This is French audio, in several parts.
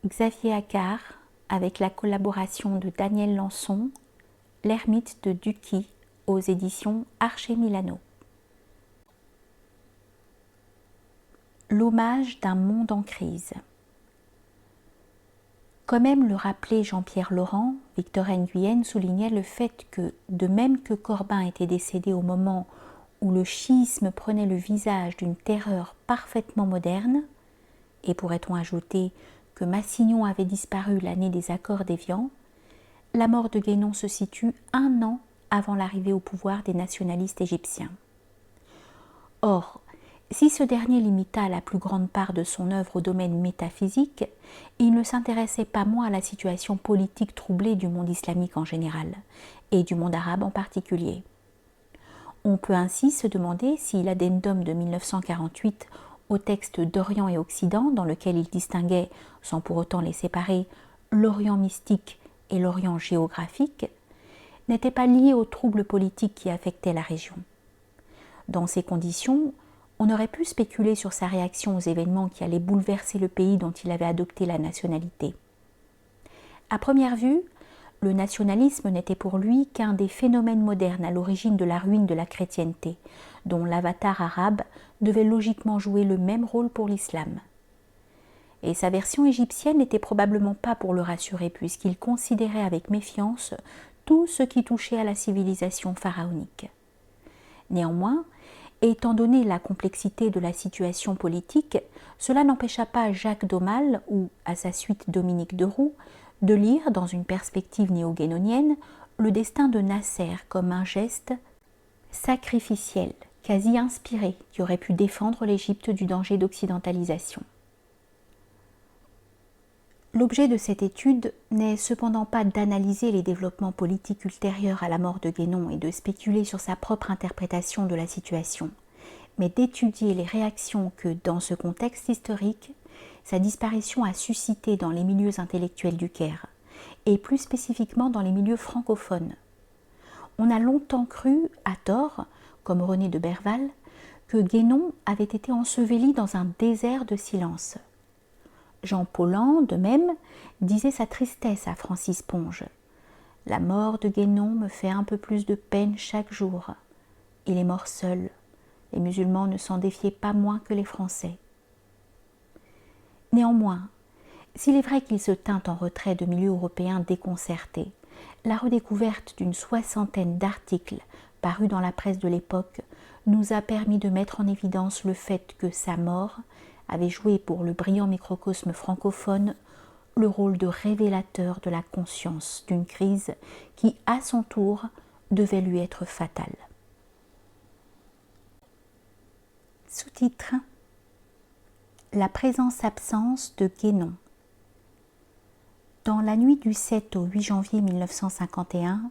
Xavier Accart, avec la collaboration de Daniel Lançon, L'ermite de Ducky, aux éditions Archer Milano. L'hommage d'un monde en crise. Comme aime le rappeler Jean-Pierre Laurent, Victor Nguyen soulignait le fait que, de même que Corbin était décédé au moment où le chiisme prenait le visage d'une terreur parfaitement moderne, et pourrait-on ajouter que Massignon avait disparu l'année des accords d'Évian, la mort de Guénon se situe 1 an avant l'arrivée au pouvoir des nationalistes égyptiens. Or, si ce dernier limita la plus grande part de son œuvre au domaine métaphysique, il ne s'intéressait pas moins à la situation politique troublée du monde islamique en général, et du monde arabe en particulier. On peut ainsi se demander si l'addendum de 1948 au texte d'Orient et Occident, dans lequel il distinguait, sans pour autant les séparer, l'Orient mystique et l'Orient géographique, n'était pas lié aux troubles politiques qui affectaient la région. Dans ces conditions, on aurait pu spéculer sur sa réaction aux événements qui allaient bouleverser le pays dont il avait adopté la nationalité. À première vue, le nationalisme n'était pour lui qu'un des phénomènes modernes à l'origine de la ruine de la chrétienté, dont l'avatar arabe devait logiquement jouer le même rôle pour l'islam. Et sa version égyptienne n'était probablement pas pour le rassurer, puisqu'il considérait avec méfiance tout ce qui touchait à la civilisation pharaonique. Néanmoins, étant donné la complexité de la situation politique, cela n'empêcha pas Jacques d'Aumale, ou à sa suite Dominique de Roux, de lire, dans une perspective néo-guénonienne, le destin de Nasser comme un geste sacrificiel, quasi inspiré, qui aurait pu défendre l'Égypte du danger d'occidentalisation. L'objet de cette étude n'est cependant pas d'analyser les développements politiques ultérieurs à la mort de Guénon et de spéculer sur sa propre interprétation de la situation, mais d'étudier les réactions que, dans ce contexte historique, sa disparition a suscité dans les milieux intellectuels du Caire, et plus spécifiquement dans les milieux francophones. On a longtemps cru, à tort, comme René de Berval, que Guénon avait été enseveli dans un désert de silence. Jean Paulhan, de même, disait sa tristesse à Francis Ponge. « La mort de Guénon me fait un peu plus de peine chaque jour. Il est mort seul. Les musulmans ne s'en défiaient pas moins que les Français. » Néanmoins, s'il est vrai qu'il se tint en retrait de milieux européens déconcertés, la redécouverte d'une 60aine d'articles parus dans la presse de l'époque nous a permis de mettre en évidence le fait que sa mort avait joué pour le brillant microcosme francophone le rôle de révélateur de la conscience d'une crise qui, à son tour, devait lui être fatale. Sous-titre : La présence-absence de Guénon. Dans la nuit du 7 au 8 janvier 1951,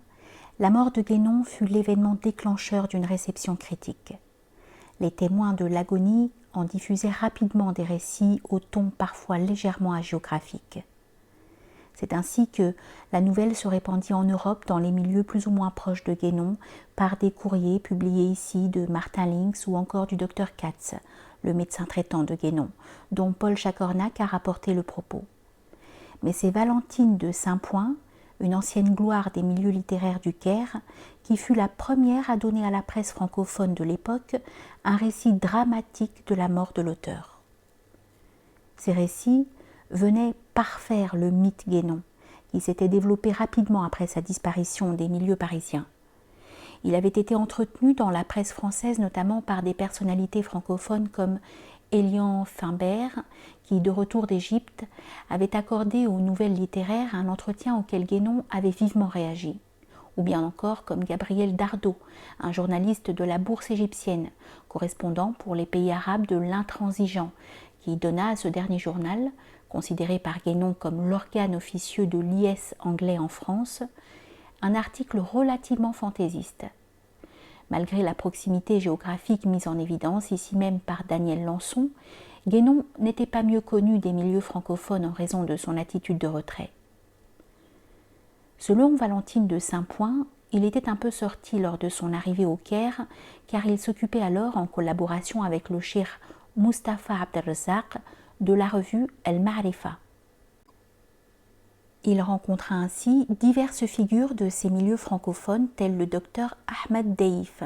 la mort de Guénon fut l'événement déclencheur d'une réception critique. Les témoins de l'agonie en diffusaient rapidement des récits au ton parfois légèrement hagiographique. C'est ainsi que la nouvelle se répandit en Europe dans les milieux plus ou moins proches de Guénon par des courriers publiés ici de Martin Linx ou encore du docteur Katz, le médecin traitant de Guénon, dont Paul Chacornac a rapporté le propos. Mais c'est Valentine de Saint-Point, une ancienne gloire des milieux littéraires du Caire, qui fut la première à donner à la presse francophone de l'époque un récit dramatique de la mort de l'auteur. Ces récits venaient parfaire le mythe Guénon, qui s'était développé rapidement après sa disparition des milieux parisiens. Il avait été entretenu dans la presse française notamment par des personnalités francophones comme Élian Fimbert, qui, de retour d'Égypte, avait accordé aux nouvelles littéraires un entretien auquel Guénon avait vivement réagi. Ou bien encore comme Gabriel Dardot, un journaliste de la Bourse égyptienne, correspondant pour les pays arabes de l'Intransigeant, qui donna à ce dernier journal, considéré par Guénon comme l'organe officieux de l'IS anglais en France, un article relativement fantaisiste. Malgré la proximité géographique mise en évidence ici même par Daniel Lançon, Guénon n'était pas mieux connu des milieux francophones en raison de son attitude de retrait. Selon Valentine de Saint-Point, il était un peu sorti lors de son arrivée au Caire, car il s'occupait alors, en collaboration avec le cheikh Mustapha Abdelrazak, de la revue El Ma'rifa. Il rencontra ainsi diverses figures de ces milieux francophones, tels le docteur Ahmed Deif,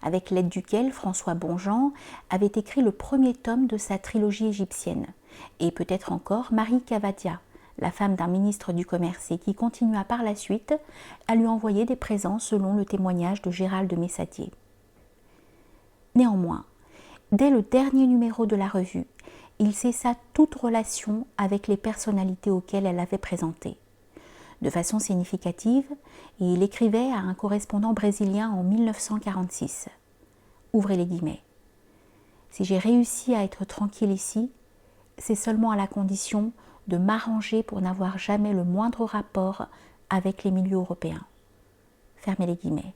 avec l'aide duquel François Bonjean avait écrit le premier tome de sa trilogie égyptienne, et peut-être encore Marie Cavadia, la femme d'un ministre du Commerce, et qui continua par la suite à lui envoyer des présents selon le témoignage de Gérald de Messadier. Néanmoins, dès le dernier numéro de la revue, il cessa toute relation avec les personnalités auxquelles elle avait présenté. De façon significative, il écrivait à un correspondant brésilien en 1946. Ouvrez les guillemets. Si j'ai réussi à être tranquille ici, c'est seulement à la condition de m'arranger pour n'avoir jamais le moindre rapport avec les milieux européens. Fermez les guillemets.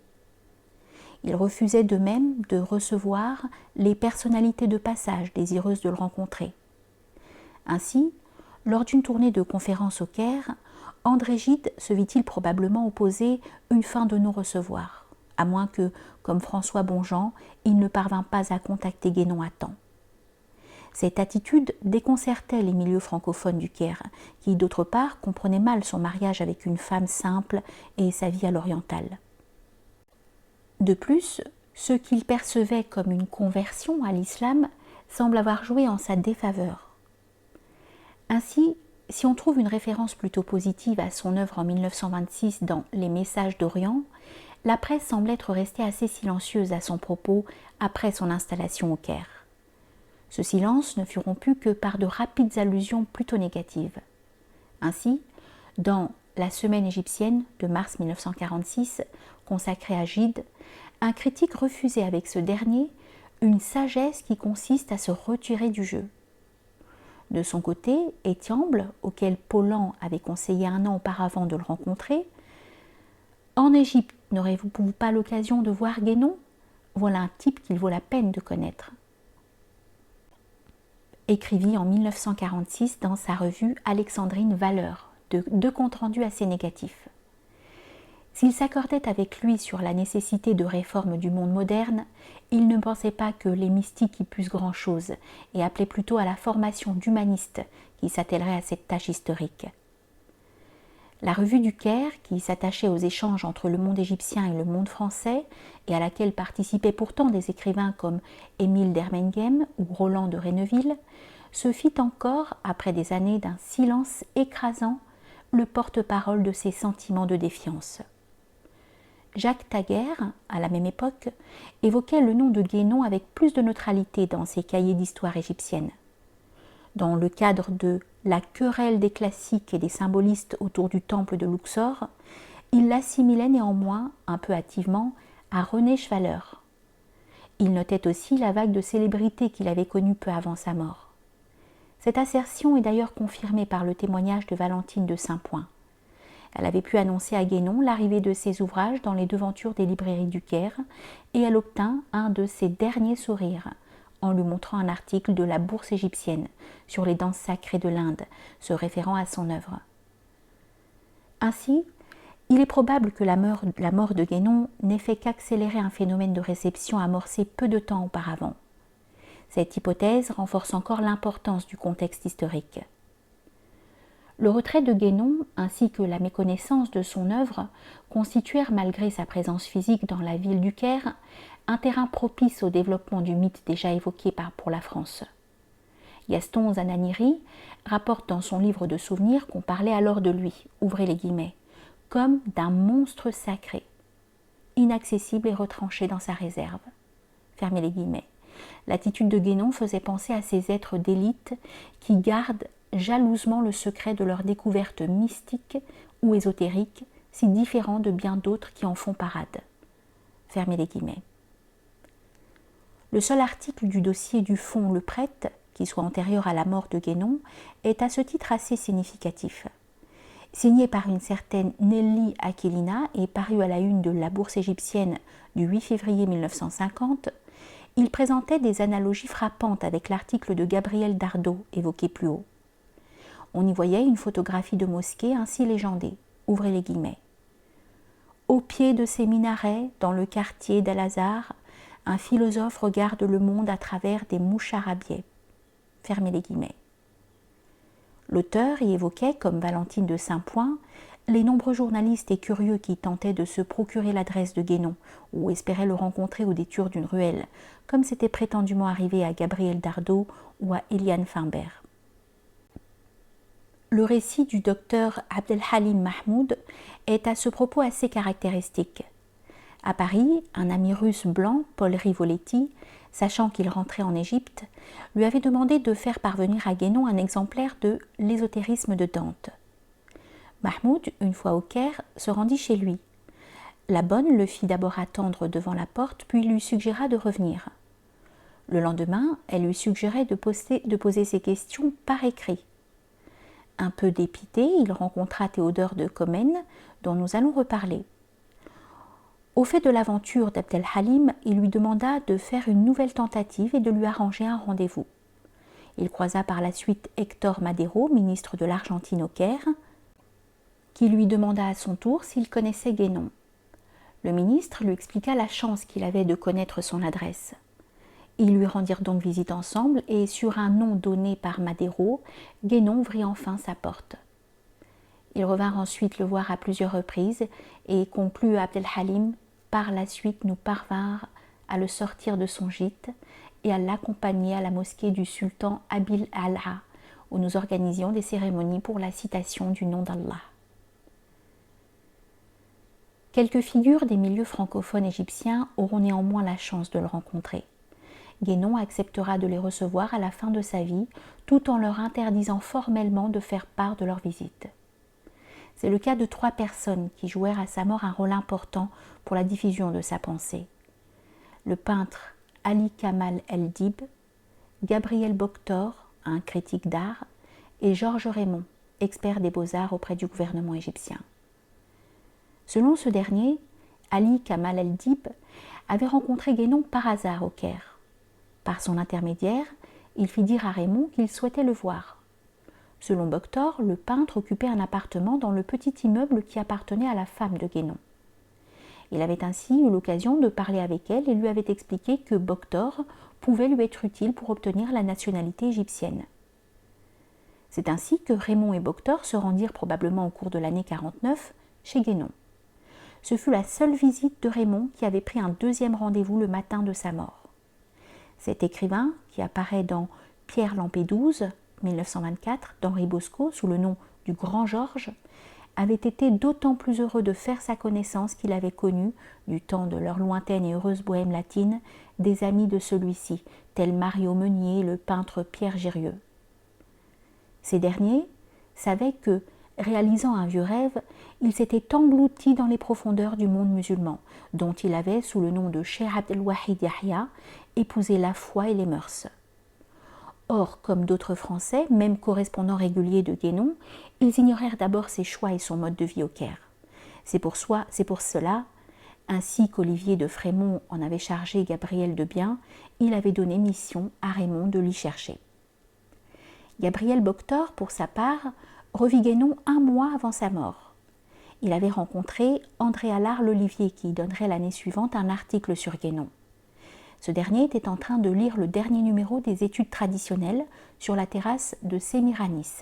Il refusait de même de recevoir les personnalités de passage désireuses de le rencontrer. Ainsi, lors d'une tournée de conférences au Caire, André Gide se vit-il probablement opposer une fin de non-recevoir, à moins que, comme François Bonjean, il ne parvint pas à contacter Guénon à temps. Cette attitude déconcertait les milieux francophones du Caire, qui d'autre part comprenaient mal son mariage avec une femme simple et sa vie à l'orientale. De plus, ce qu'il percevait comme une conversion à l'islam semble avoir joué en sa défaveur. Ainsi, si on trouve une référence plutôt positive à son œuvre en 1926 dans Les Messages d'Orient, la presse semble être restée assez silencieuse à son propos après son installation au Caire. Ce silence ne fut rompu que par de rapides allusions plutôt négatives. Ainsi, dans La Semaine égyptienne de mars 1946, consacrée à Gide, un critique refusait avec ce dernier une sagesse qui consiste à se retirer du jeu. De son côté, Étiamble, auquel Paulan avait conseillé un an auparavant de le rencontrer, « En Égypte, n'aurez-vous pas l'occasion de voir Guénon ? Voilà un type qu'il vaut la peine de connaître. » écrivit en 1946 dans sa revue Alexandrine Valeur, deux comptes rendus assez négatifs. S'il s'accordait avec lui sur la nécessité de réforme du monde moderne, il ne pensait pas que les mystiques y pussent grand-chose et appelait plutôt à la formation d'humanistes qui s'attelleraient à cette tâche historique. La revue du Caire, qui s'attachait aux échanges entre le monde égyptien et le monde français, et à laquelle participaient pourtant des écrivains comme Émile d'Ermeneghem ou Roland de Renneville, se fit encore, après des années d'un silence écrasant, le porte-parole de ses sentiments de défiance. Jacques Taguerre, à la même époque, évoquait le nom de Guénon avec plus de neutralité dans ses cahiers d'histoire égyptienne. Dans le cadre de la querelle des classiques et des symbolistes autour du temple de Luxor, il l'assimilait néanmoins, un peu hâtivement, à René Schwaller. Il notait aussi la vague de célébrités qu'il avait connue peu avant sa mort. Cette assertion est d'ailleurs confirmée par le témoignage de Valentine de Saint-Point. Elle avait pu annoncer à Guénon l'arrivée de ses ouvrages dans les devantures des librairies du Caire et elle obtint un de ses derniers sourires en lui montrant un article de la Bourse égyptienne sur les danses sacrées de l'Inde, se référant à son œuvre. Ainsi, il est probable que la mort de Guénon n'ait fait qu'accélérer un phénomène de réception amorcé peu de temps auparavant. Cette hypothèse renforce encore l'importance du contexte historique. Le retrait de Guénon, ainsi que la méconnaissance de son œuvre, constituèrent, malgré sa présence physique dans la ville du Caire, un terrain propice au développement du mythe déjà évoqué pour la France. Gaston Zananiri rapporte dans son livre de souvenirs qu'on parlait alors de lui, ouvrez les guillemets, comme d'un monstre sacré, inaccessible et retranché dans sa réserve. Fermez les guillemets. L'attitude de Guénon faisait penser à ces êtres d'élite qui gardent jalousement le secret de leurs découvertes mystiques ou ésotériques, si différents de bien d'autres qui en font parade. Fermez les guillemets. Le seul article du dossier du fonds Le Prêtre, qui soit antérieur à la mort de Guénon, est à ce titre assez significatif. Signé par une certaine Nelly Aquilina et paru à la une de la Bourse égyptienne du 8 février 1950, il présentait des analogies frappantes avec l'article de Gabriel Dardot évoqué plus haut. On y voyait une photographie de mosquée ainsi légendée, ouvrez les guillemets. Au pied de ces minarets, dans le quartier d'Al-Azhar, un philosophe regarde le monde à travers des moucharabbiers. Fermez les guillemets. L'auteur y évoquait, comme Valentine de Saint-Point, les nombreux journalistes et curieux qui tentaient de se procurer l'adresse de Guénon ou espéraient le rencontrer au détour d'une ruelle, comme c'était prétendument arrivé à Gabriel Dardeau ou à Eliane Fimbert. Le récit du docteur Abdelhalim Mahmoud est à ce propos assez caractéristique. À Paris, un ami russe blanc, Paul Rivoletti, sachant qu'il rentrait en Égypte, lui avait demandé de faire parvenir à Guénon un exemplaire de L'ésotérisme de Dante. Mahmoud, une fois au Caire, se rendit chez lui. La bonne le fit d'abord attendre devant la porte, puis lui suggéra de revenir. Le lendemain, elle lui suggérait de poser ses questions par écrit. Un peu dépité, il rencontra Théodore de Comène, dont nous allons reparler. Au fait de l'aventure d'Abdelhalim, il lui demanda de faire une nouvelle tentative et de lui arranger un rendez-vous. Il croisa par la suite Hector Madero, ministre de l'Argentine au Caire, qui lui demanda à son tour s'il connaissait Guénon. Le ministre lui expliqua la chance qu'il avait de connaître son adresse. Ils lui rendirent donc visite ensemble et sur un nom donné par Madero, Guénon ouvrit enfin sa porte. Ils revinrent ensuite le voir à plusieurs reprises et conclut Abdelhalim, par la suite nous parvinrent à le sortir de son gîte et à l'accompagner à la mosquée du sultan Abil Al'a, où nous organisions des cérémonies pour la citation du nom d'Allah. Quelques figures des milieux francophones égyptiens auront néanmoins la chance de le rencontrer. Guénon acceptera de les recevoir à la fin de sa vie, tout en leur interdisant formellement de faire part de leur visite. C'est le cas de 3 personnes qui jouèrent à sa mort un rôle important pour la diffusion de sa pensée. Le peintre Ali Kamal El-Dib, Gabriel Boctor, un critique d'art, et Georges Raymond, expert des beaux-arts auprès du gouvernement égyptien. Selon ce dernier, Ali Kamal El-Dib avait rencontré Guénon par hasard au Caire. Par son intermédiaire, il fit dire à Raymond qu'il souhaitait le voir. Selon Boctor, le peintre occupait un appartement dans le petit immeuble qui appartenait à la femme de Guénon. Il avait ainsi eu l'occasion de parler avec elle et lui avait expliqué que Boctor pouvait lui être utile pour obtenir la nationalité égyptienne. C'est ainsi que Raymond et Boctor se rendirent probablement au cours de l'année 49 chez Guénon. Ce fut la seule visite de Raymond qui avait pris un deuxième rendez-vous le matin de sa mort. Cet écrivain, qui apparaît dans Pierre Lampédouse, 1924, d'Henri Bosco, sous le nom du Grand Georges, avait été d'autant plus heureux de faire sa connaissance qu'il avait connu, du temps de leur lointaine et heureuse bohème latine, des amis de celui-ci, tels Mario Meunier et le peintre Pierre Gérieux. Ces derniers savaient que, réalisant un vieux rêve, il s'était englouti dans les profondeurs du monde musulman, dont il avait, sous le nom de Cheikh Abdelwahid Yahya, épousé la foi et les mœurs. Or, comme d'autres Français, même correspondants réguliers de Guénon, ils ignorèrent d'abord ses choix et son mode de vie au Caire. C'est pour cela, ainsi qu'Olivier de Frémont en avait chargé Gabriel de Bien, il avait donné mission à Raymond de l'y chercher. Gabriel Boctor, pour sa part, revit Guénon 1 mois avant sa mort. Il avait rencontré André Allard-Lolivier qui donnerait l'année suivante un article sur Guénon. Ce dernier était en train de lire le dernier numéro des Études traditionnelles sur la terrasse de Sémiranis.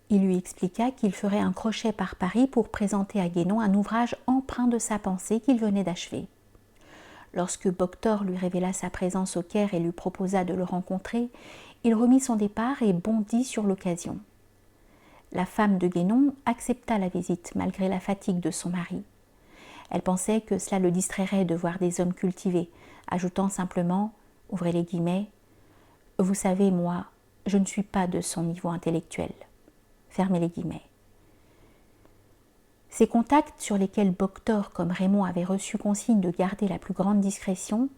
Il lui expliqua qu'il ferait un crochet par Paris pour présenter à Guénon un ouvrage empreint de sa pensée qu'il venait d'achever. Lorsque Boctor lui révéla sa présence au Caire et lui proposa de le rencontrer, il remit son départ et bondit sur l'occasion. La femme de Guénon accepta la visite malgré la fatigue de son mari. Elle pensait que cela le distrairait de voir des hommes cultivés, ajoutant simplement, ouvrez les guillemets, « Vous savez, moi, je ne suis pas de son niveau intellectuel. » Fermez les guillemets. Ces contacts, sur lesquels Boctor comme Raymond avaient reçu consigne de garder la plus grande discrétion,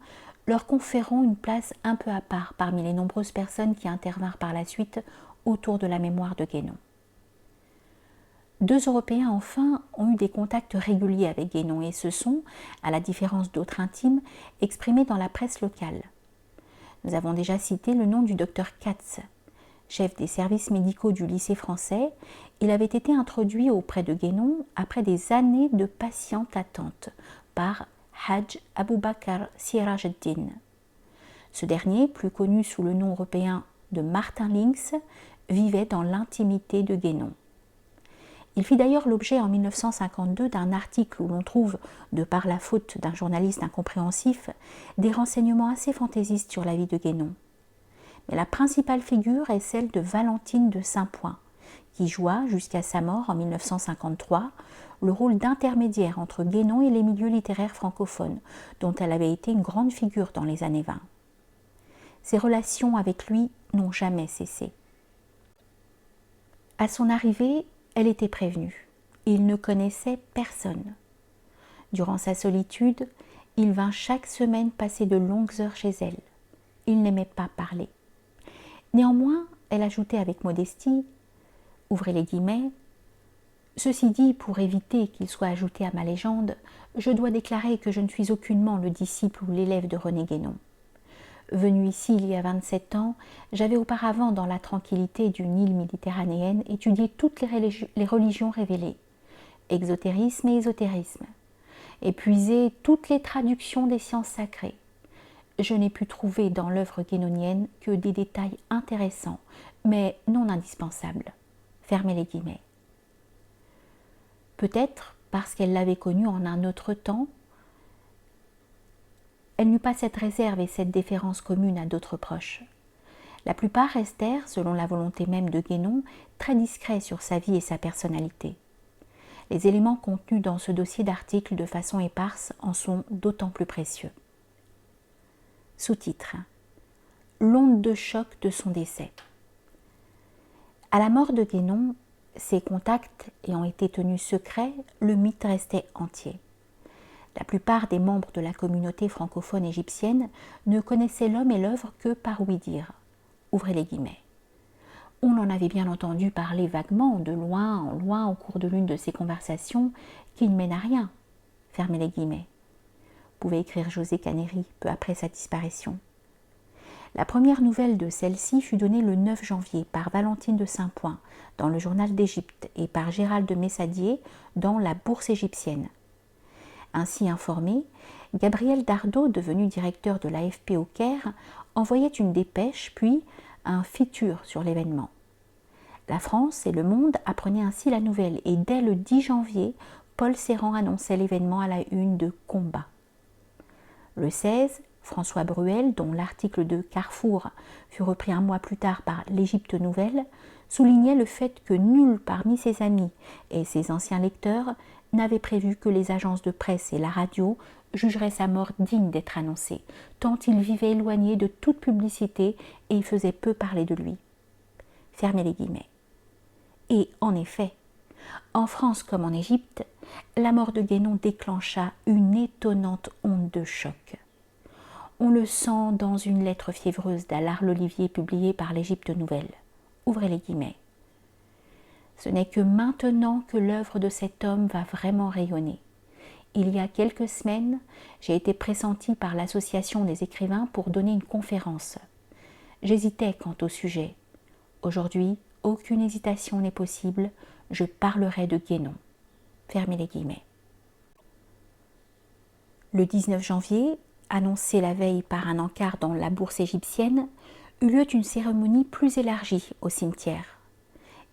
leur conféreront une place un peu à part parmi les nombreuses personnes qui intervinrent par la suite autour de la mémoire de Guénon. 2 Européens enfin ont eu des contacts réguliers avec Guénon et se sont, à la différence d'autres intimes, exprimés dans la presse locale. Nous avons déjà cité le nom du docteur Katz. Chef des services médicaux du lycée français, il avait été introduit auprès de Guénon après des années de patiente attente par Hajj Aboubakar Siraj ad-Din. Ce dernier, plus connu sous le nom européen de Martin Linx vivait dans l'intimité de Guénon. Il fit d'ailleurs l'objet en 1952 d'un article où l'on trouve, de par la faute d'un journaliste incompréhensif, des renseignements assez fantaisistes sur la vie de Guénon. Mais la principale figure est celle de Valentine de Saint-Point, qui joua, jusqu'à sa mort en 1953, le rôle d'intermédiaire entre Guénon et les milieux littéraires francophones, dont elle avait été une grande figure dans les années 20. Ses relations avec lui n'ont jamais cessé. À son arrivée, elle était prévenue. Il ne connaissait personne. Durant sa solitude, il vint chaque semaine passer de longues heures chez elle. Il n'aimait pas parler. Néanmoins, elle ajoutait avec modestie, ouvrez les guillemets, « Ceci dit, pour éviter qu'il soit ajouté à ma légende, je dois déclarer que je ne suis aucunement le disciple ou l'élève de René Guénon. Venu ici il y a 27 ans, j'avais auparavant, dans la tranquillité d'une île méditerranéenne, étudié toutes les religions révélées, exotérisme et ésotérisme, épuisé toutes les traductions des sciences sacrées. Je n'ai pu trouver dans l'œuvre guénonienne que des détails intéressants, mais non indispensables. » Fermez les guillemets. Peut-être parce qu'elle l'avait connu en un autre temps, elle n'eut pas cette réserve et cette déférence commune à d'autres proches. La plupart restèrent, selon la volonté même de Guénon, très discrets sur sa vie et sa personnalité. Les éléments contenus dans ce dossier d'articles de façon éparse en sont d'autant plus précieux. Sous-titre : L'onde de choc de son décès. À la mort de Guénon, ses contacts ayant été tenus secrets, le mythe restait entier. La plupart des membres de la communauté francophone égyptienne ne connaissaient l'homme et l'œuvre que par ouï-dire. Ouvrez les guillemets. On en avait bien entendu parler vaguement, de loin en loin, au cours de l'une de ces conversations qui ne mènent à rien. Fermez les guillemets. Pouvait écrire José Canéry peu après sa disparition. La première nouvelle de celle-ci fut donnée le 9 janvier par Valentine de Saint-Point dans le Journal d'Égypte et par Gérald de Messadier dans la Bourse égyptienne. Ainsi informé, Gabriel Dardot, devenu directeur de l'AFP au Caire, envoyait une dépêche puis un feature sur l'événement. La France et le monde apprenaient ainsi la nouvelle et dès le 10 janvier, Paul Serran annonçait l'événement à la une de Combat. Le 16, François Bruel, dont l'article de Carrefour fut repris un mois plus tard par l'Égypte Nouvelle, soulignait le fait que nul parmi ses amis et ses anciens lecteurs n'avait prévu que les agences de presse et la radio jugeraient sa mort digne d'être annoncée, tant il vivait éloigné de toute publicité et faisait peu parler de lui. Fermez les guillemets. Et en effet, en France comme en Égypte, la mort de Guénon déclencha une étonnante onde de choc. On le sent dans une lettre fiévreuse d'Allard Olivier publiée par l'Égypte Nouvelle. Ouvrez les guillemets. Ce n'est que maintenant que l'œuvre de cet homme va vraiment rayonner. Il y a quelques semaines, j'ai été pressentie par l'Association des écrivains pour donner une conférence. J'hésitais quant au sujet. Aujourd'hui, aucune hésitation n'est possible, je parlerai de Guénon. Fermez les guillemets. Le 19 janvier, annoncé la veille par un encart dans la bourse égyptienne, eut lieu une cérémonie plus élargie au cimetière.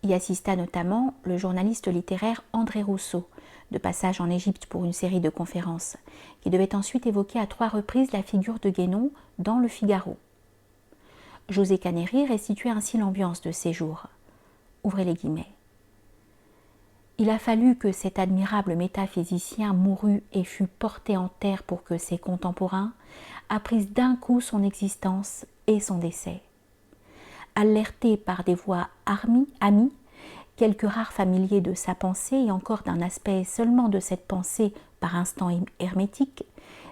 Y assista notamment le journaliste littéraire André Rousseau, de passage en Égypte pour une série de conférences, qui devait ensuite évoquer à 3 reprises la figure de Guénon dans Le Figaro. José Canéry restituait ainsi l'ambiance de ces jours. Ouvrez les guillemets. Il a fallu que cet admirable métaphysicien mourût et fût porté en terre pour que ses contemporains apprissent d'un coup son existence et son décès. Alertés par des voix amies, quelques rares familiers de sa pensée et encore d'un aspect seulement de cette pensée par instant hermétique,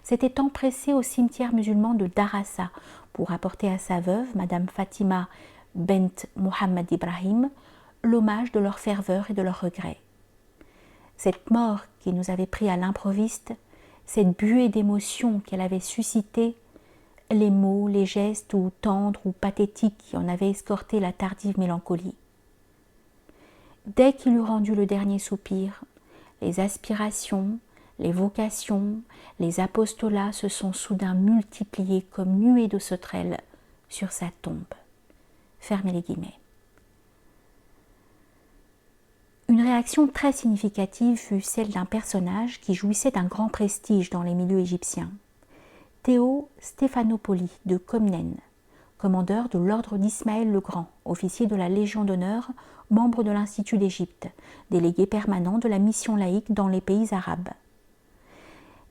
s'étaient empressés au cimetière musulman de Darassa pour apporter à sa veuve, Madame Fatima Bent Mohammed Ibrahim, l'hommage de leur ferveur et de leur regret. Cette mort qui nous avait pris à l'improviste, cette buée d'émotions qu'elle avait suscitée, les mots, les gestes ou tendres ou pathétiques qui en avaient escorté la tardive mélancolie. Dès qu'il eut rendu le dernier soupir, les aspirations, les vocations, les apostolats se sont soudain multipliés comme nuées de sauterelles sur sa tombe. Fermez les guillemets. Une réaction très significative fut celle d'un personnage qui jouissait d'un grand prestige dans les milieux égyptiens. Théo Stéphanopoli de Comnène, commandeur de l'ordre d'Ismaël le Grand, officier de la Légion d'honneur, membre de l'Institut d'Égypte, délégué permanent de la mission laïque dans les pays arabes.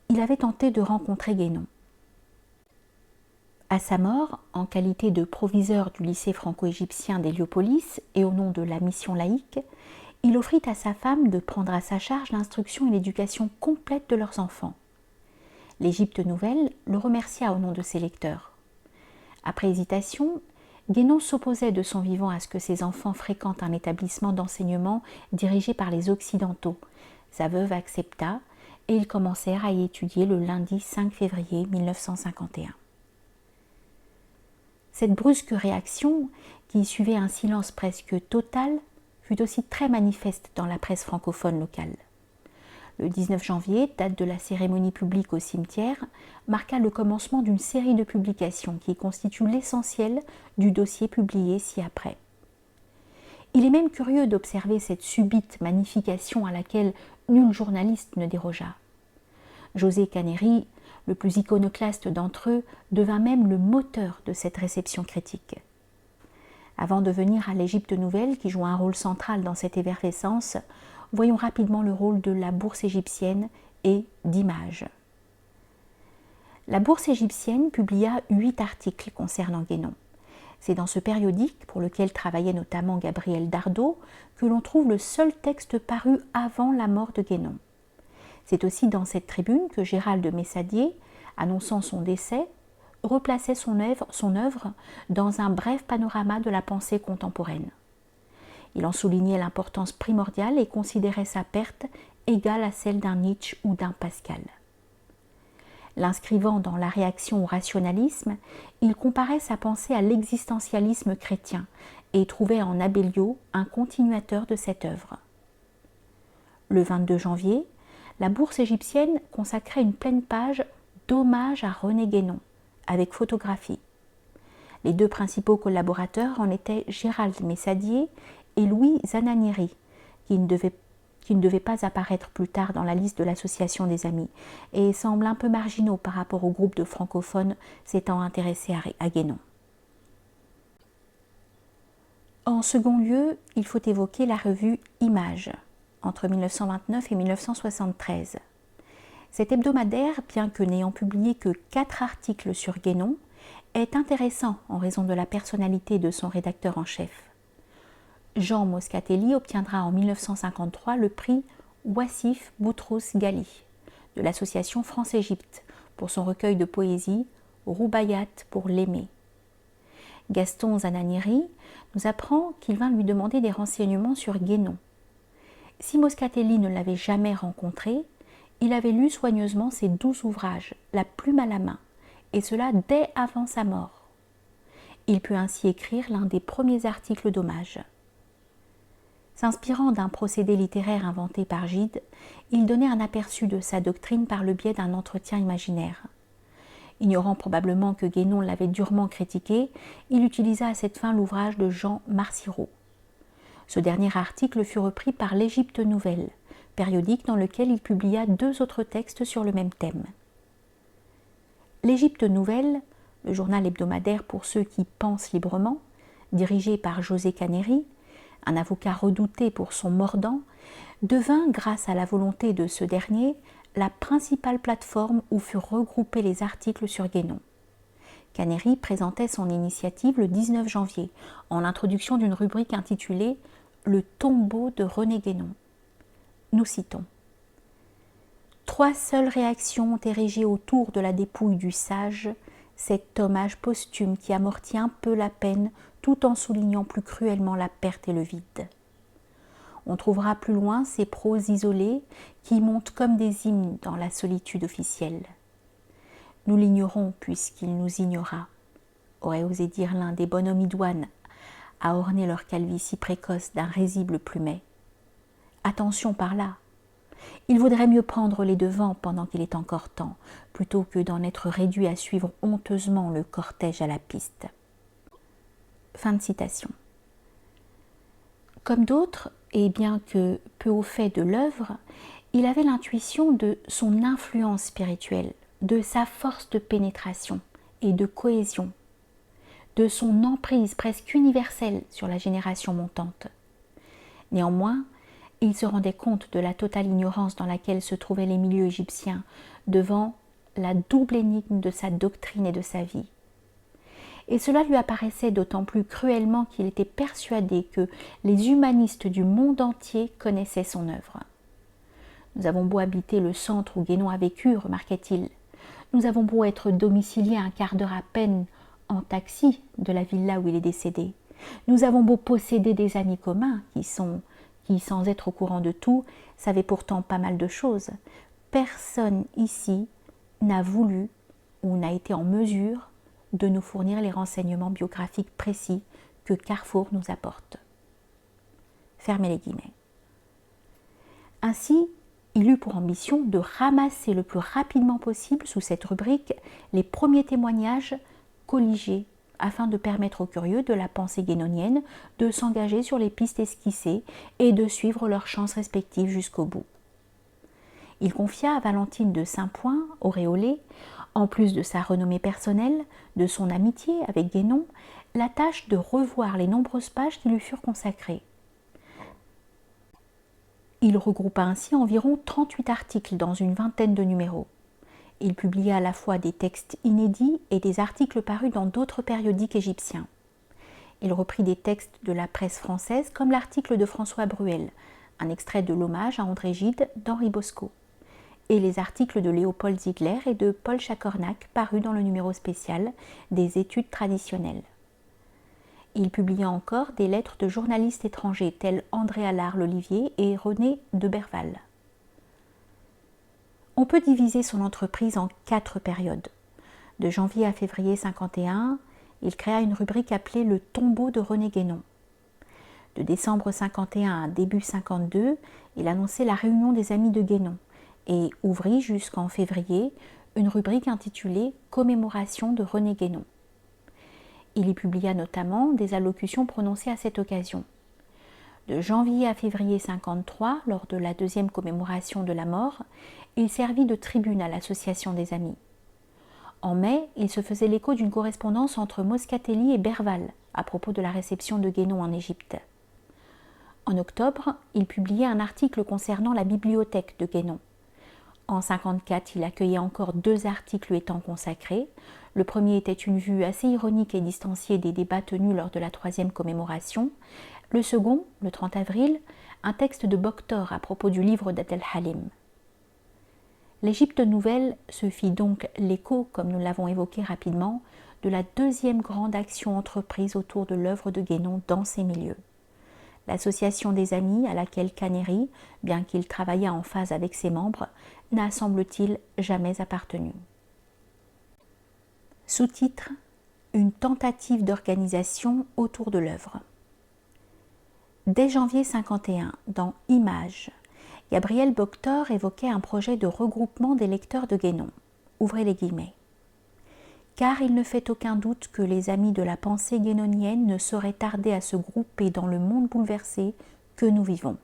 Il avait tenté de rencontrer Guénon. À sa mort, en qualité de proviseur du lycée franco-égyptien d'Héliopolis et au nom de la mission laïque, il offrit à sa femme de prendre à sa charge l'instruction et l'éducation complète de leurs enfants. L'Égypte nouvelle le remercia au nom de ses lecteurs. Après hésitation, Guénon s'opposait de son vivant à ce que ses enfants fréquentent un établissement d'enseignement dirigé par les Occidentaux. Sa veuve accepta et ils commencèrent à y étudier le lundi 5 février 1951. Cette brusque réaction, qui suivait un silence presque total, fut aussi très manifeste dans la presse francophone locale. Le 19 janvier, date de la cérémonie publique au cimetière, marqua le commencement d'une série de publications qui constituent l'essentiel du dossier publié ci-après. Il est même curieux d'observer cette subite magnification à laquelle nul journaliste ne dérogea. José Caneri, le plus iconoclaste d'entre eux, devint même le moteur de cette réception critique. Avant de venir à l'Égypte nouvelle, qui joue un rôle central dans cette effervescence, voyons rapidement le rôle de la Bourse égyptienne et d'Images. La Bourse égyptienne publia 8 articles concernant Guénon. C'est dans ce périodique, pour lequel travaillait notamment Gabriel Dardo, que l'on trouve le seul texte paru avant la mort de Guénon. C'est aussi dans cette tribune que Gérald de Messadier, annonçant son décès, replaçait son œuvre dans un bref panorama de la pensée contemporaine. Il en soulignait l'importance primordiale et considérait sa perte égale à celle d'un Nietzsche ou d'un Pascal. L'inscrivant dans la réaction au rationalisme, il comparait sa pensée à l'existentialisme chrétien et trouvait en Abellio un continuateur de cette œuvre. Le 22 janvier, la Bourse égyptienne consacrait une pleine page d'hommage à René Guénon, avec photographie. Les deux principaux collaborateurs en étaient Gérald Messadier et Louis Zananieri, qui ne devaient pas apparaître plus tard dans la liste de l'Association des Amis, et semblent un peu marginaux par rapport au groupe de francophones s'étant intéressés à Guénon. En second lieu, il faut évoquer la revue Images, entre 1929 et 1973. Cet hebdomadaire, bien que n'ayant publié que 4 articles sur Guénon, est intéressant en raison de la personnalité de son rédacteur en chef. Jean Moscatelli obtiendra en 1953 le prix Wassif Boutros Ghali de l'association France-Égypte pour son recueil de poésie Roubaïat pour l'aimer. Gaston Zananieri nous apprend qu'il vint lui demander des renseignements sur Guénon. Si Moscatelli ne l'avait jamais rencontré, il avait lu soigneusement ses 12 ouvrages, la plume à la main, et cela dès avant sa mort. Il put ainsi écrire l'un des premiers articles d'hommage. S'inspirant d'un procédé littéraire inventé par Gide, il donnait un aperçu de sa doctrine par le biais d'un entretien imaginaire. Ignorant probablement que Guénon l'avait durement critiqué, il utilisa à cette fin l'ouvrage de Jean Marciro. Ce dernier article fut repris par l'Égypte nouvelle, périodique dans lequel il publia 2 autres textes sur le même thème. L'Égypte nouvelle, le journal hebdomadaire pour ceux qui pensent librement, dirigé par José Caneri, un avocat redouté pour son mordant, devint, grâce à la volonté de ce dernier, la principale plateforme où furent regroupés les articles sur Guénon. Caneri présentait son initiative le 19 janvier, en l'introduction d'une rubrique intitulée « Le tombeau de René Guénon ». Nous citons : « 3 seules réactions ont érigé autour de la dépouille du sage cet hommage posthume qui amortit un peu la peine tout en soulignant plus cruellement la perte et le vide. On trouvera plus loin ces proses isolées qui montent comme des hymnes dans la solitude officielle. Nous l'ignorons puisqu'il nous ignora, aurait osé dire l'un des bonhommes idoines à orner leur calvitie précoce d'un risible plumet. Attention par là. Il vaudrait mieux prendre les devants pendant qu'il est encore temps, plutôt que d'en être réduit à suivre honteusement le cortège à la piste. Fin de citation. Comme d'autres, et bien que peu au fait de l'œuvre, il avait l'intuition de son influence spirituelle, de sa force de pénétration et de cohésion, de son emprise presque universelle sur la génération montante. Néanmoins, il se rendait compte de la totale ignorance dans laquelle se trouvaient les milieux égyptiens devant la double énigme de sa doctrine et de sa vie. Et cela lui apparaissait d'autant plus cruellement qu'il était persuadé que les humanistes du monde entier connaissaient son œuvre. Nous avons beau habiter le centre où Guénon a vécu, remarquait-il. Nous avons beau être domiciliés un quart d'heure à peine en taxi de la villa où il est décédé. Nous avons beau posséder des amis communs qui, sans être au courant de tout, savaient pourtant pas mal de choses. Personne ici n'a voulu ou n'a été en mesure de nous fournir les renseignements biographiques précis que Carrefour nous apporte. Fermez les guillemets. Ainsi, il eut pour ambition de ramasser le plus rapidement possible sous cette rubrique les premiers témoignages colligés afin de permettre aux curieux de la pensée guénonienne de s'engager sur les pistes esquissées et de suivre leurs chances respectives jusqu'au bout. Il confia à Valentine de Saint-Point, auréolée, en plus de sa renommée personnelle, de son amitié avec Guénon, la tâche de revoir les nombreuses pages qui lui furent consacrées. Il regroupa ainsi environ 38 articles dans une vingtaine de numéros. Il publia à la fois des textes inédits et des articles parus dans d'autres périodiques égyptiens. Il reprit des textes de la presse française comme l'article de François Bruel, un extrait de l'hommage à André Gide d'Henri Bosco, et les articles de Léopold Ziegler et de Paul Chacornac parus dans le numéro spécial des études traditionnelles. Il publia encore des lettres de journalistes étrangers tels André Allard-Lolivier et René de Berval. On peut diviser son entreprise en 4 périodes. De janvier à février 51, il créa une rubrique appelée le tombeau de René Guénon. De décembre 51 à début 52, il annonçait la réunion des amis de Guénon et ouvrit jusqu'en février une rubrique intitulée Commémoration de René Guénon. Il y publia notamment des allocutions prononcées à cette occasion. De janvier à février 53, lors de la deuxième commémoration de la mort, il servit de tribune à l'association des amis. En mai, il se faisait l'écho d'une correspondance entre Moscatelli et Berval à propos de la réception de Guénon en Égypte. En octobre, il publiait un article concernant la bibliothèque de Guénon. En 54, il accueillait encore 2 articles lui étant consacrés. Le premier était une vue assez ironique et distanciée des débats tenus lors de la 3e commémoration. Le second, le 30 avril, un texte de Boctor à propos du livre d'Abd el-Halim. L'Égypte nouvelle se fit donc l'écho, comme nous l'avons évoqué rapidement, de la 2e grande action entreprise autour de l'œuvre de Guénon dans ces milieux. L'association des amis à laquelle Kannéry, bien qu'il travaillât en phase avec ses membres, n'a, semble-t-il, jamais appartenu. Sous-titre : Une tentative d'organisation autour de l'œuvre. Dès janvier 51, dans Images, Gabriel Boctor évoquait un projet de regroupement des lecteurs de Guénon. Ouvrez les guillemets. Car il ne fait aucun doute que les amis de la pensée guénonienne ne sauraient tarder à se grouper dans le monde bouleversé que nous vivons,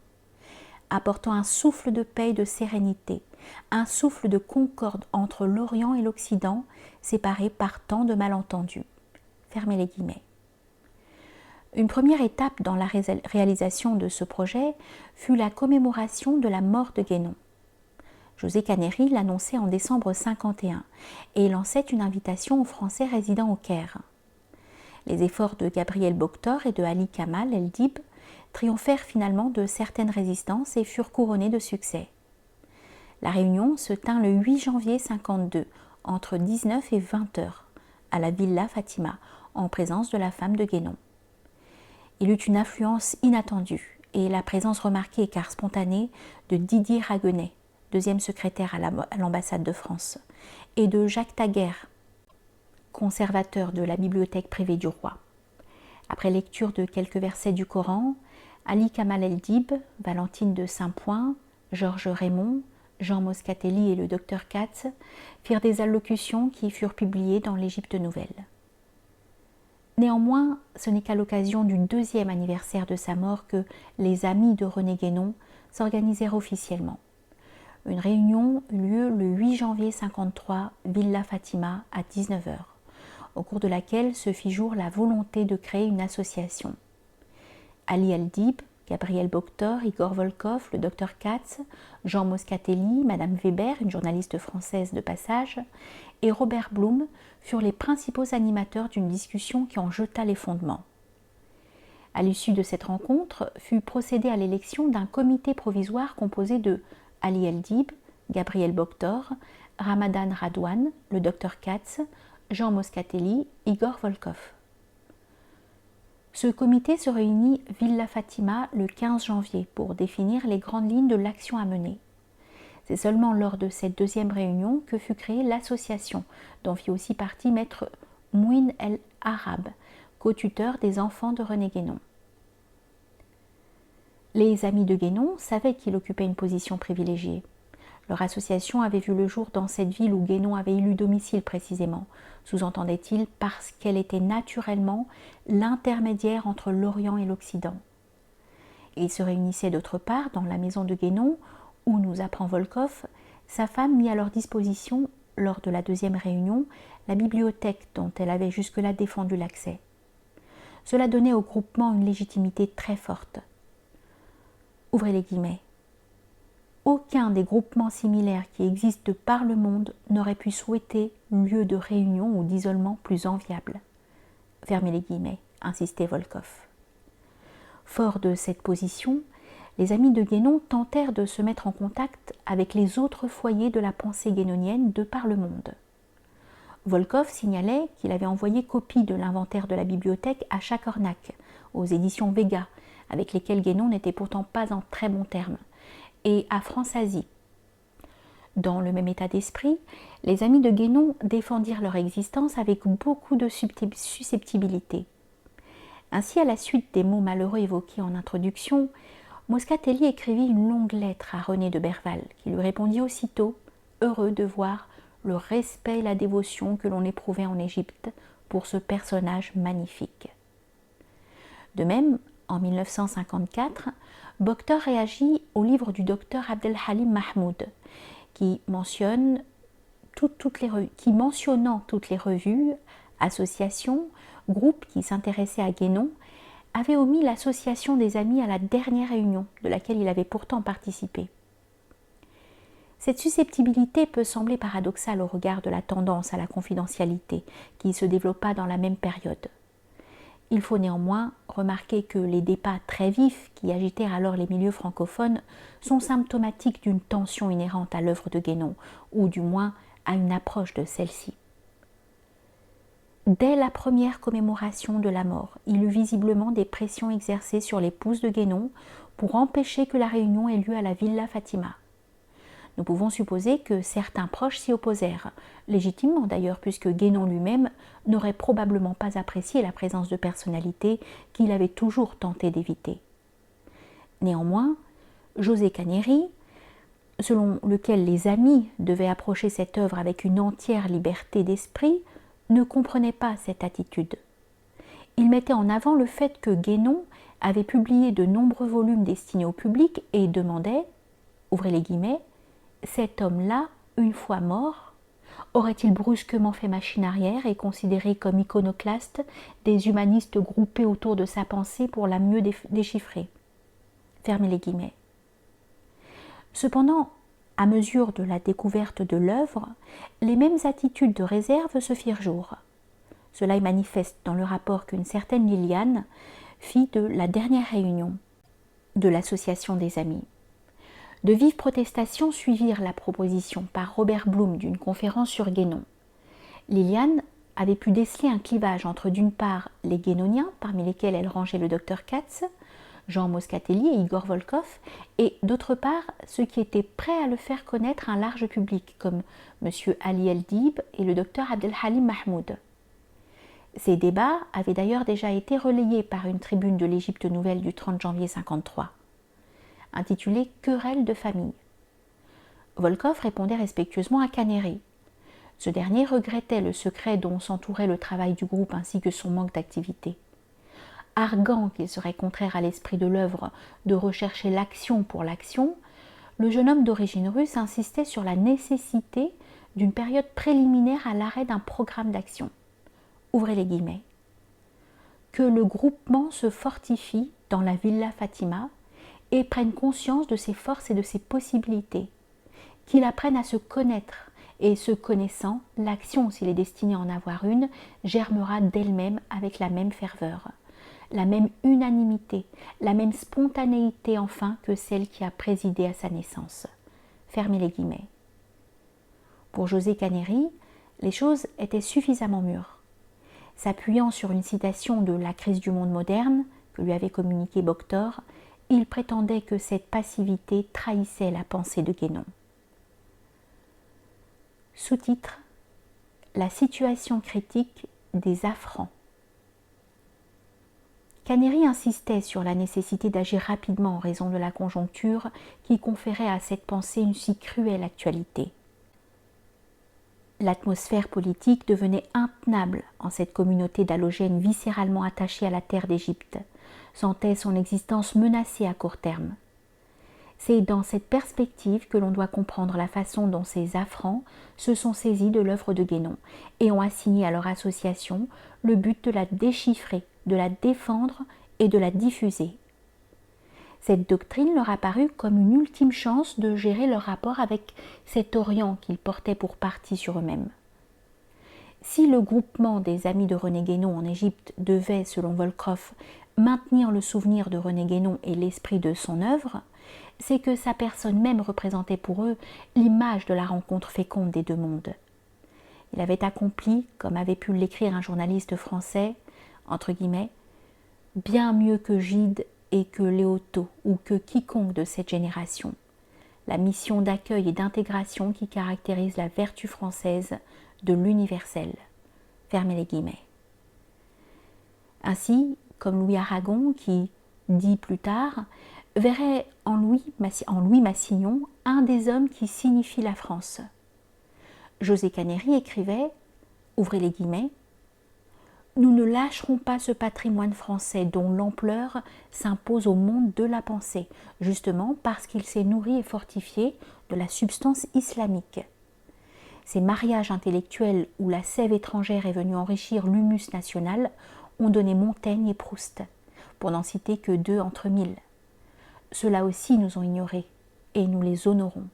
apportant un souffle de paix et de sérénité, un souffle de concorde entre l'Orient et l'Occident, séparés par tant de malentendus. Fermez les guillemets. Une première étape dans la réalisation de ce projet fut la commémoration de la mort de Guénon. José Kannéry l'annonçait en décembre 51 et lançait une invitation aux Français résidant au Caire. Les efforts de Gabriel Boctor et de Ali Kamal el-Dib triomphèrent finalement de certaines résistances et furent couronnés de succès. La réunion se tint le 8 janvier 52, entre 19 et 20 heures, à la Villa Fatima, en présence de la femme de Guénon. Il eut une influence inattendue et la présence remarquée car spontanée de Didier Raguenet, 2e secrétaire à l'ambassade de France, et de Jacques Taguert, conservateur de la bibliothèque privée du roi. Après lecture de quelques versets du Coran, Ali Kamal el-Dib, Valentine de Saint-Point, Georges Raymond, Jean Moscatelli et le docteur Katz firent des allocutions qui furent publiées dans l'Égypte nouvelle. Néanmoins, ce n'est qu'à l'occasion du 2e anniversaire de sa mort que les amis de René Guénon s'organisèrent officiellement. Une réunion eut lieu le 8 janvier 1953, Villa Fatima, à 19 h, au cours de laquelle se fit jour la volonté de créer une association. Ali El-Dib, Gabriel Boctor, Igor Volkov, le docteur Katz, Jean Moscatelli, Madame Weber, une journaliste française de passage, et Robert Blum furent les principaux animateurs d'une discussion qui en jeta les fondements. À l'issue de cette rencontre, fut procédé à l'élection d'un comité provisoire composé de Ali El-Dib, Gabriel Boctor, Ramadan Radwan, le docteur Katz, Jean Moscatelli, Igor Volkov. Ce comité se réunit Villa Fatima le 15 janvier pour définir les grandes lignes de l'action à mener. C'est seulement lors de cette 2e réunion que fut créée l'association, dont fit aussi partie maître Mouin El-Arab, co-tuteur des enfants de René Guénon. Les amis de Guénon savaient qu'il occupait une position privilégiée. Leur association avait vu le jour dans cette ville où Guénon avait élu domicile précisément, sous-entendait-il parce qu'elle était naturellement l'intermédiaire entre l'Orient et l'Occident. Il se réunissait d'autre part dans la maison de Guénon, où, nous apprend Volkov, sa femme mit à leur disposition, lors de la 2e réunion, la bibliothèque dont elle avait jusque-là défendu l'accès. Cela donnait au groupement une légitimité très forte. Ouvrez les guillemets. Aucun des groupements similaires qui existent par le monde n'aurait pu souhaiter lieu de réunion ou d'isolement plus enviable. Fermez les guillemets, insistait Volkov. Fort de cette position, les amis de Guénon tentèrent de se mettre en contact avec les autres foyers de la pensée guénonienne de par le monde. Volkov signalait qu'il avait envoyé copie de l'inventaire de la bibliothèque à Chacornac, aux éditions Vega, avec lesquelles Guénon n'était pourtant pas en très bons termes, et à France-Asie. Dans le même état d'esprit, les amis de Guénon défendirent leur existence avec beaucoup de susceptibilité. Ainsi, à la suite des mots malheureux évoqués en introduction, Moscatelli écrivit une longue lettre à René de Berval, qui lui répondit aussitôt, heureux de voir le respect et la dévotion que l'on éprouvait en Égypte pour ce personnage magnifique. De même, en 1954, Boctor réagit au livre du docteur Abdelhalim Mahmoud, qui mentionnant toutes les revues, associations, groupes qui s'intéressaient à Guénon, avait omis l'association des amis à la dernière réunion, de laquelle il avait pourtant participé. Cette susceptibilité peut sembler paradoxale au regard de la tendance à la confidentialité qui se développa dans la même période. Il faut néanmoins remarquer que les débats très vifs qui agitèrent alors les milieux francophones sont symptomatiques d'une tension inhérente à l'œuvre de Guénon, ou du moins à une approche de celle-ci. Dès la première commémoration de la mort, il eut visiblement des pressions exercées sur l'épouse de Guénon pour empêcher que la réunion ait lieu à la Villa Fatima. Nous pouvons supposer que certains proches s'y opposèrent, légitimement d'ailleurs, puisque Guénon lui-même n'aurait probablement pas apprécié la présence de personnalités qu'il avait toujours tenté d'éviter. Néanmoins, José Caneri, selon lequel les amis devaient approcher cette œuvre avec une entière liberté d'esprit, ne comprenait pas cette attitude. Il mettait en avant le fait que Guénon avait publié de nombreux volumes destinés au public et demandait, ouvrez les guillemets, cet homme-là, une fois mort, aurait-il brusquement fait machine arrière et considéré comme iconoclaste des humanistes groupés autour de sa pensée pour la mieux déchiffrer? Fermez les guillemets. Cependant, à mesure de la découverte de l'œuvre, les mêmes attitudes de réserve se firent jour. Cela est manifeste dans le rapport qu'une certaine Liliane fit de la dernière réunion de l'Association des Amis. De vives protestations suivirent la proposition par Robert Blum d'une conférence sur Guénon. Liliane avait pu déceler un clivage entre d'une part les guénoniens, parmi lesquels elle rangeait le docteur Katz, Jean Moscatelli et Igor Volkov, et d'autre part ceux qui étaient prêts à le faire connaître à un large public, comme M. Ali El-Dib et le docteur Abdelhalim Mahmoud. Ces débats avaient d'ailleurs déjà été relayés par une tribune de l'Égypte nouvelle du 30 janvier 1953. Intitulée « Querelle de famille ». Volkov répondait respectueusement à Caneri. Ce dernier regrettait le secret dont s'entourait le travail du groupe ainsi que son manque d'activité. Arguant qu'il serait contraire à l'esprit de l'œuvre de rechercher l'action pour l'action, le jeune homme d'origine russe insistait sur la nécessité d'une période préliminaire à l'arrêt d'un programme d'action. Ouvrez les guillemets. Que le groupement se fortifie dans la Villa Fatima et prenne conscience de ses forces et de ses possibilités, qu'il apprenne à se connaître et, se connaissant, l'action, s'il est destiné à en avoir une, germera d'elle-même avec la même ferveur, la même unanimité, la même spontanéité enfin que celle qui a présidé à sa naissance. Fermez les guillemets. Pour José Caneri, les choses étaient suffisamment mûres. S'appuyant sur une citation de La crise du monde moderne que lui avait communiquée Boctor, il prétendait que cette passivité trahissait la pensée de Guénon. Sous-titre: La situation critique des Afrans. Caneri insistait sur la nécessité d'agir rapidement en raison de la conjoncture qui conférait à cette pensée une si cruelle actualité. L'atmosphère politique devenait intenable en cette communauté d'allogènes viscéralement attachés à la terre d'Égypte, sentait son existence menacée à court terme. C'est dans cette perspective que l'on doit comprendre la façon dont ces Afrans se sont saisis de l'œuvre de Guénon et ont assigné à leur association le but de la déchiffrer, de la défendre et de la diffuser. Cette doctrine leur apparut comme une ultime chance de gérer leur rapport avec cet Orient qu'ils portaient pour partie sur eux-mêmes. Si le groupement des Amis de René Guénon en Égypte devait, selon Volkroff, maintenir le souvenir de René Guénon et l'esprit de son œuvre, c'est que sa personne même représentait pour eux l'image de la rencontre féconde des deux mondes. Il avait accompli, comme avait pu l'écrire un journaliste français, entre guillemets, bien mieux que Gide et que Léoto ou que quiconque de cette génération, la mission d'accueil et d'intégration qui caractérise la vertu française de l'universel. Fermez les guillemets. Ainsi, comme Louis Aragon, qui, dit plus tard, verrait en Louis Massignon un des hommes qui signifie la France. José Caneri écrivait, ouvrez les guillemets, « Nous ne lâcherons pas ce patrimoine français dont l'ampleur s'impose au monde de la pensée, justement parce qu'il s'est nourri et fortifié de la substance islamique. Ces mariages intellectuels où la sève étrangère est venue enrichir l'humus national ont donné Montaigne et Proust, pour n'en citer que 2 entre 1000. Ceux-là aussi nous ont ignorés, et nous les honorons. »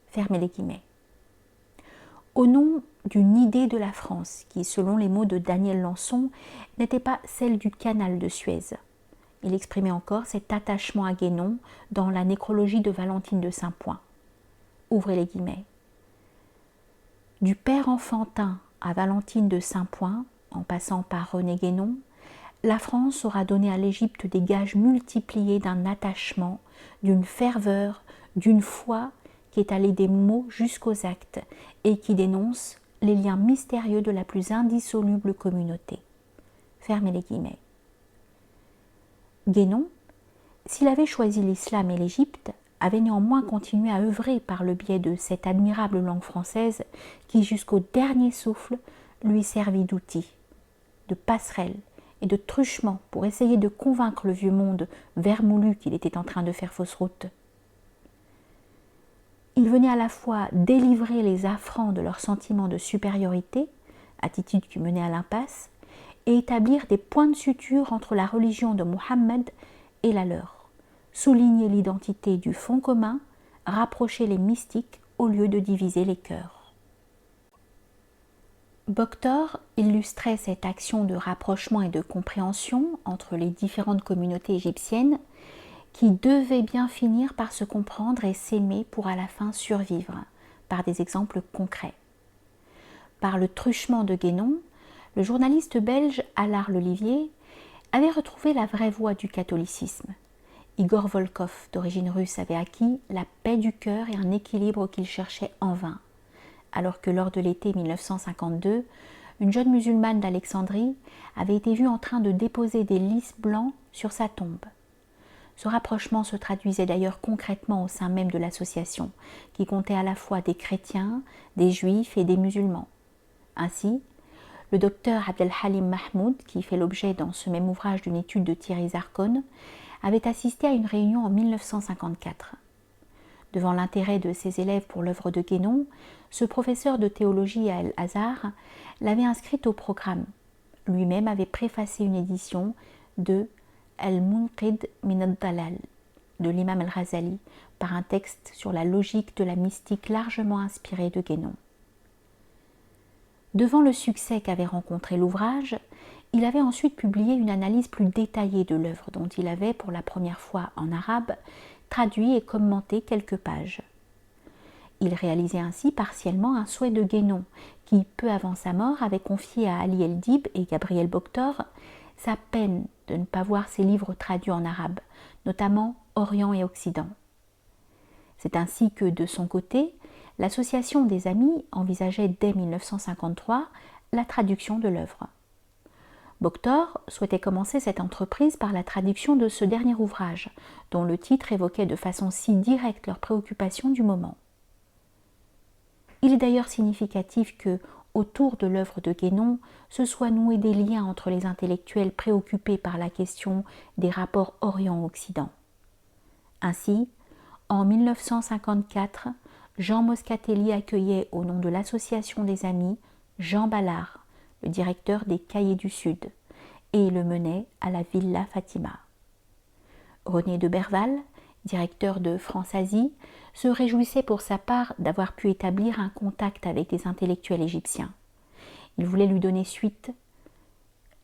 Fermez les guillemets. Au nom d'une idée de la France qui, selon les mots de Daniel Lançon, n'était pas celle du canal de Suez. Il exprimait encore cet attachement à Guénon dans la nécrologie de Valentine de Saint-Point. Ouvrez les guillemets. Du père enfantin à Valentine de Saint-Point, en passant par René Guénon, la France aura donné à l'Égypte des gages multipliés d'un attachement, d'une ferveur, d'une foi qui est allée des mots jusqu'aux actes et qui dénonce les liens mystérieux de la plus indissoluble communauté. Fermez les guillemets. Guénon, s'il avait choisi l'islam et l'Égypte, avait néanmoins continué à œuvrer par le biais de cette admirable langue française qui, jusqu'au dernier souffle, lui servit d'outil, de passerelle et de truchement pour essayer de convaincre le vieux monde vermoulu qu'il était en train de faire fausse route. Il venait à la fois délivrer les Afrans de leur sentiment de supériorité, attitude qui menait à l'impasse, et établir des points de suture entre la religion de Mohammed et la leur, souligner l'identité du fond commun, rapprocher les mystiques au lieu de diviser les cœurs. Boctor illustrait cette action de rapprochement et de compréhension entre les différentes communautés égyptiennes qui devaient bien finir par se comprendre et s'aimer pour à la fin survivre, par des exemples concrets. Par le truchement de Guénon, le journaliste belge Allard Lelivier avait retrouvé la vraie voie du catholicisme. Igor Volkov, d'origine russe, avait acquis la paix du cœur et un équilibre qu'il cherchait en vain, alors que lors de l'été 1952, une jeune musulmane d'Alexandrie avait été vue en train de déposer des lys blancs sur sa tombe. Ce rapprochement se traduisait d'ailleurs concrètement au sein même de l'association, qui comptait à la fois des chrétiens, des juifs et des musulmans. Ainsi, le docteur Abdelhalim Mahmoud, qui fait l'objet dans ce même ouvrage d'une étude de Thierry Zarcone, avait assisté à une réunion en 1954. Devant l'intérêt de ses élèves pour l'œuvre de Guénon, ce professeur de théologie à El-Azhar l'avait inscrite au programme. Lui-même avait préfacé une édition de Al-Munqid min al-Dalal de l'imam al-Ghazali par un texte sur la logique de la mystique largement inspiré de Guénon. Devant le succès qu'avait rencontré l'ouvrage, il avait ensuite publié une analyse plus détaillée de l'œuvre dont il avait, pour la première fois en arabe, traduit et commenté quelques pages. Il réalisait ainsi partiellement un souhait de Guénon, qui, peu avant sa mort, avait confié à Ali El-Dib et Gabriel Boctor sa peine de ne pas voir ses livres traduits en arabe, notamment Orient et Occident. C'est ainsi que, de son côté, l'Association des Amis envisageait dès 1953 la traduction de l'œuvre. Boctor souhaitait commencer cette entreprise par la traduction de ce dernier ouvrage, dont le titre évoquait de façon si directe leurs préoccupations du moment. Il est d'ailleurs significatif que, autour de l'œuvre de Guénon, se soient noués des liens entre les intellectuels préoccupés par la question des rapports Orient-Occident. Ainsi, en 1954, Jean Moscatelli accueillait au nom de l'Association des Amis Jean Ballard, le directeur des Cahiers du Sud, et le menait à la Villa Fatima. René de Berval, directeur de France-Asie, se réjouissait pour sa part d'avoir pu établir un contact avec des intellectuels égyptiens. Il voulait lui donner suite,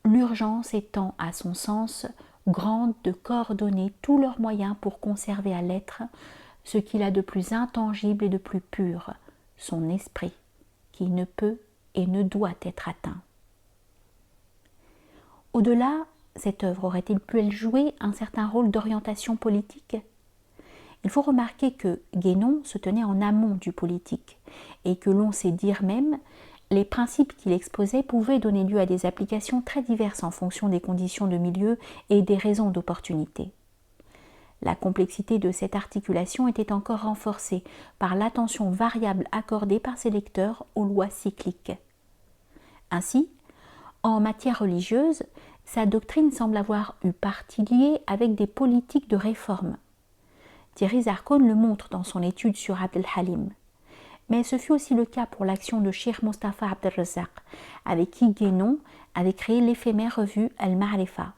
l'urgence étant, à son sens, grande de coordonner tous leurs moyens pour conserver à l'être ce qu'il a de plus intangible et de plus pur, son esprit, qui ne peut et ne doit être atteint. Au-delà, cette œuvre aurait-elle pu jouer un certain rôle d'orientation politique ? Il faut remarquer que Guénon se tenait en amont du politique et que l'on sait dire même les principes qu'il exposait pouvaient donner lieu à des applications très diverses en fonction des conditions de milieu et des raisons d'opportunité. La complexité de cette articulation était encore renforcée par l'attention variable accordée par ses lecteurs aux lois cycliques. Ainsi, en matière religieuse, sa doctrine semble avoir eu partie liée avec des politiques de réforme. Thierry Zarcone le montre dans son étude sur Abdelhalim. Mais ce fut aussi le cas pour l'action de Cheikh Mostafa Abdelrazak, avec qui Guénon avait créé l'éphémère revue Al-Ma'rifa.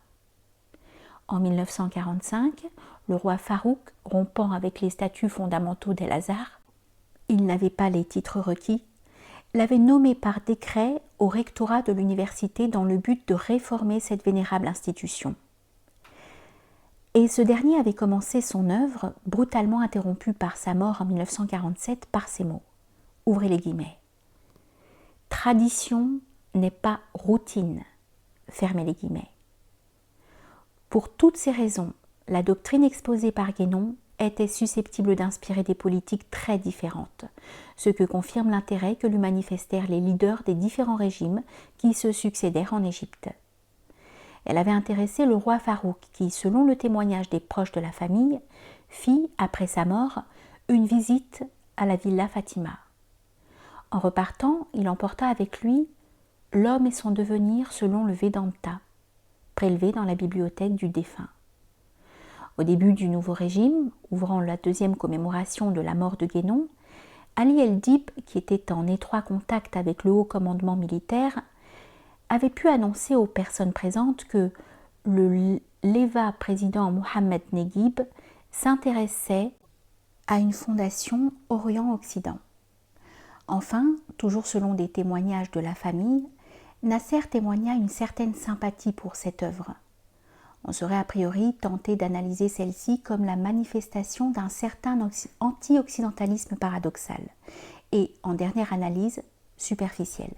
En 1945, le roi Farouk, rompant avec les statuts fondamentaux d'El-Azhar, il n'avait pas les titres requis, l'avait nommé par décret au rectorat de l'université dans le but de réformer cette vénérable institution. Et ce dernier avait commencé son œuvre, brutalement interrompue par sa mort en 1947, par ces mots. Ouvrez les guillemets. Tradition n'est pas routine. Fermez les guillemets. Pour toutes ces raisons, la doctrine exposée par Guénon était susceptible d'inspirer des politiques très différentes, ce que confirme l'intérêt que lui manifestèrent les leaders des différents régimes qui se succédèrent en Égypte. Elle avait intéressé le roi Farouk qui, selon le témoignage des proches de la famille, fit, après sa mort, une visite à la Villa Fatima. En repartant, il emporta avec lui L'homme et son devenir selon le Vedanta, prélevé dans la bibliothèque du défunt. Au début du nouveau régime, ouvrant la deuxième commémoration de la mort de Guénon, Ali El-Dib, qui était en étroit contact avec le haut commandement militaire, avait pu annoncer aux personnes présentes que le Léva président Mohamed Neguib s'intéressait à une fondation Orient-Occident. Enfin, toujours selon des témoignages de la famille, Nasser témoigna une certaine sympathie pour cette œuvre. On serait a priori tenté d'analyser celle-ci comme la manifestation d'un certain anti-occidentalisme paradoxal et, en dernière analyse, superficiel.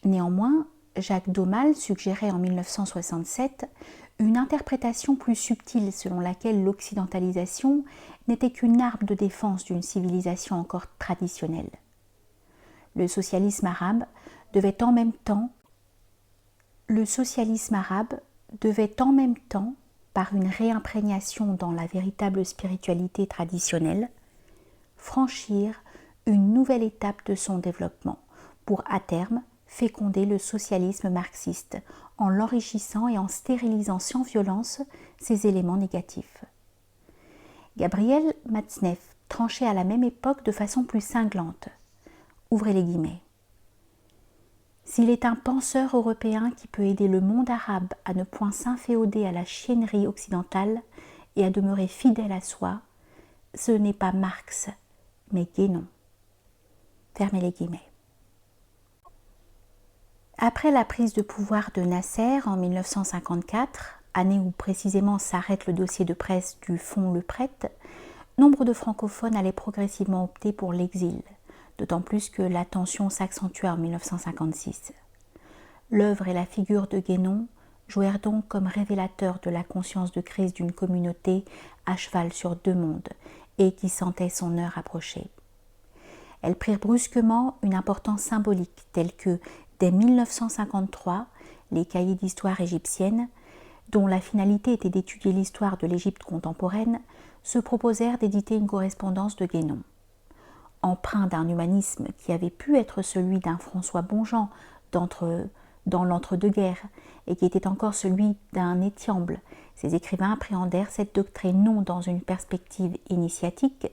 Néanmoins, Jacques Daumal suggérait en 1967 une interprétation plus subtile selon laquelle l'occidentalisation n'était qu'une arme de défense d'une civilisation encore traditionnelle. Le socialisme arabe devait en même temps par une réimprégnation dans la véritable spiritualité traditionnelle, franchir une nouvelle étape de son développement pour à terme féconder le socialisme marxiste en l'enrichissant et en stérilisant sans violence ses éléments négatifs. Gabriel Matzneff tranchait à la même époque de façon plus cinglante. Ouvrez les guillemets. S'il est un penseur européen qui peut aider le monde arabe à ne point s'inféoder à la chiennerie occidentale et à demeurer fidèle à soi, ce n'est pas Marx, mais Guénon. Fermez les guillemets. Après la prise de pouvoir de Nasser en 1954, année où précisément s'arrête le dossier de presse du fonds Le Prête, nombre de francophones allaient progressivement opter pour l'exil, d'autant plus que la tension s'accentua en 1956. L'œuvre et la figure de Guénon jouèrent donc comme révélateurs de la conscience de crise d'une communauté à cheval sur deux mondes et qui sentait son heure approcher. Elles prirent brusquement une importance symbolique telle que, dès 1953, les cahiers d'histoire égyptienne, dont la finalité était d'étudier l'histoire de l'Égypte contemporaine, se proposèrent d'éditer une correspondance de Guénon. Empreint d'un humanisme qui avait pu être celui d'un François Bonjean dans l'entre-deux-guerres et qui était encore celui d'un Étiamble, ces écrivains appréhendèrent cette doctrine non dans une perspective initiatique,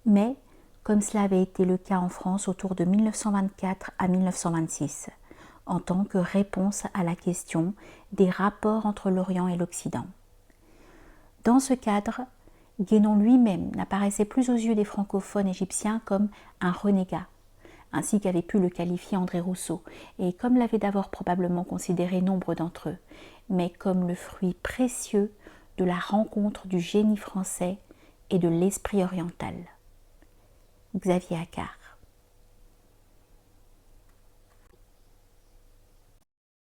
mais comme cela avait été le cas en France autour de 1924 à 1926, en tant que réponse à la question des rapports entre l'Orient et l'Occident. Dans ce cadre, Guénon lui-même n'apparaissait plus aux yeux des francophones égyptiens comme un renégat, ainsi qu'avait pu le qualifier André Rousseau, et comme l'avaient d'abord probablement considéré nombre d'entre eux, mais comme le fruit précieux de la rencontre du génie français et de l'esprit oriental. Xavier Accart.